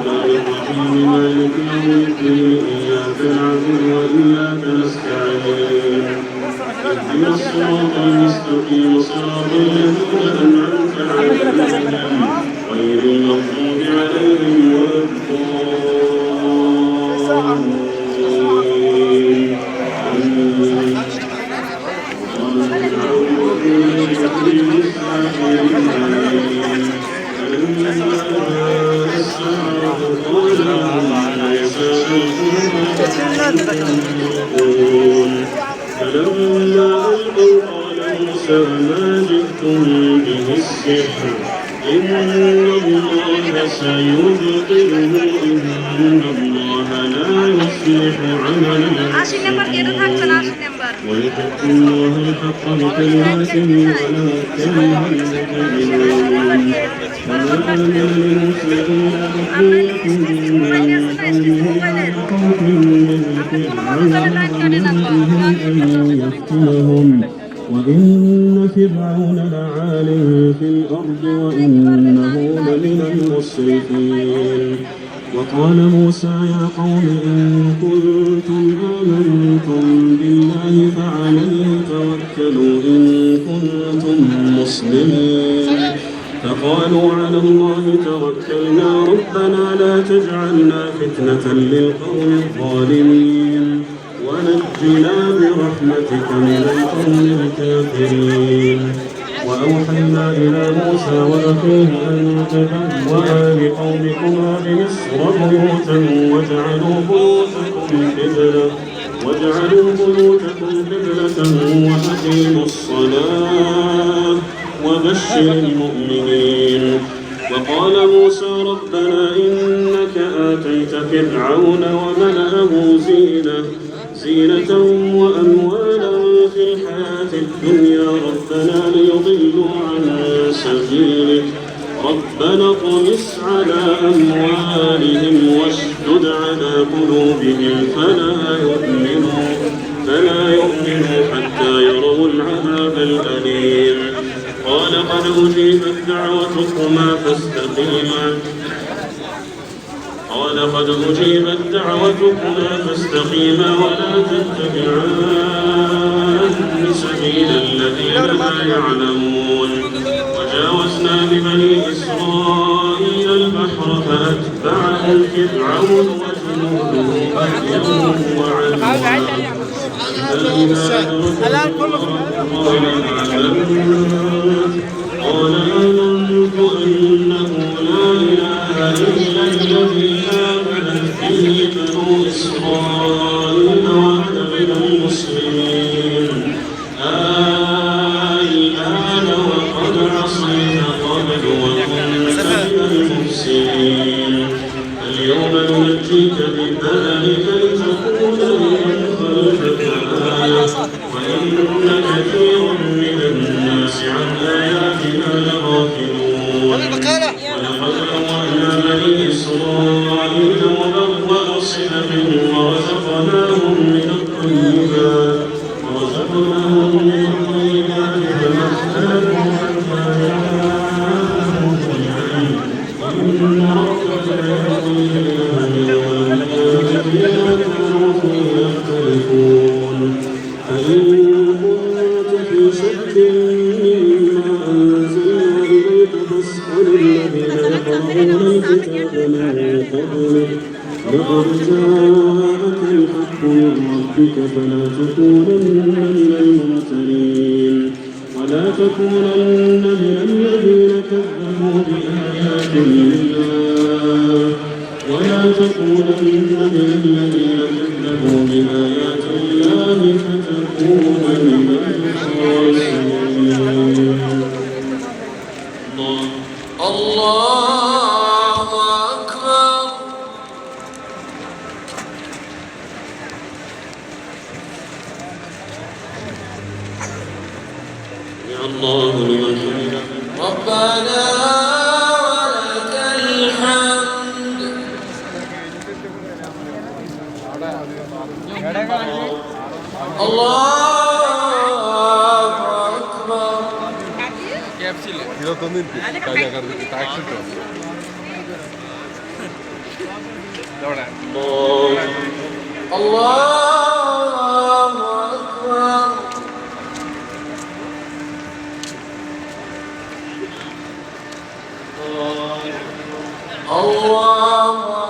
الرحيم مالك يوم الدين إياك نعبد وإياك نستعين اهدنا الصراط المستقيم صراط الذين أنعمت عليهم غير المغضوب عليهم ولا فلما ألقوا قال موسى ما جئتم به السحر إن الله سيبطله إن الله لا يصلح عمل المفسدين ويحق الله الحق بكلماته ولا كره المجرمون وما كان للمسلمين أن يكونوا من قومه على خوف من فرعون وجنودهم أن يفتنهم وإن فرعون لعال في الأرض وإنه لمن المسرفين وقال موسى يا قوم إن كنتم آمنتم بالله فعليه توكلوا إن كنتم مسلمين فقالوا على الله توكلنا ربنا لا تجعلنا فتنة للقوم الظالمين ونجنا برحمتك من القوم الكافرين وأوحينا إلى موسى وأخيه أن تبوأ لقومكما بمصر بيوتا واجعلوا بيوتكم قبلة وأقيموا الصلاة وبشر المؤمنين وقال موسى ربنا إنك آتيت فرعون وملأه زينة وأموالا في الحياة الدنيا ربنا ليضلوا عن سبيلك ربنا اطمس على أموالهم واشدد على قلوبهم فلا يؤمنوا حتى يروا العذاب الأليم قال قد أجيبت دعوتكما فاستقيما ولا تتبعان سبيل الذين لا يعلمون وجاوزنا ببني إسرائيل البحر فأتبعهم فرعون وجنوده بغيا وعدوا قال آمنت أنه لا إله إلا الذي آمنت به بنو إسرائيل وأنا من المسلمين الآن وقد عصيت قبل وكنت من المفسدين اليوم ننجيك ببدنك لتكون لمن خلفك آية وإن كثير من الناس عن آياتنا لغافلون ولقد بوأنا بني إسرائيل مبوأ صدق ورزقناهم من الطيبات فما اختلفوا حتى جاءهم العلم وإن ربك ليقضي بينهم فيما كانوا فيه يختلفون فإن كنت في شك مما أنزلنا إليك فاسأل الذين يقرؤون الكتاب من قبلك لقد جاءك الحق من ربك فلا تكونن من الممترين ولا تكونن من الذين كذبوا بآيات الله فتكون من الخاسرين. الله أكبر. يا الله لمن حمده ربنا ولك الحمد. الله أكبر. 이렇던 놈들 다 가지고 다 الله أكبر. الله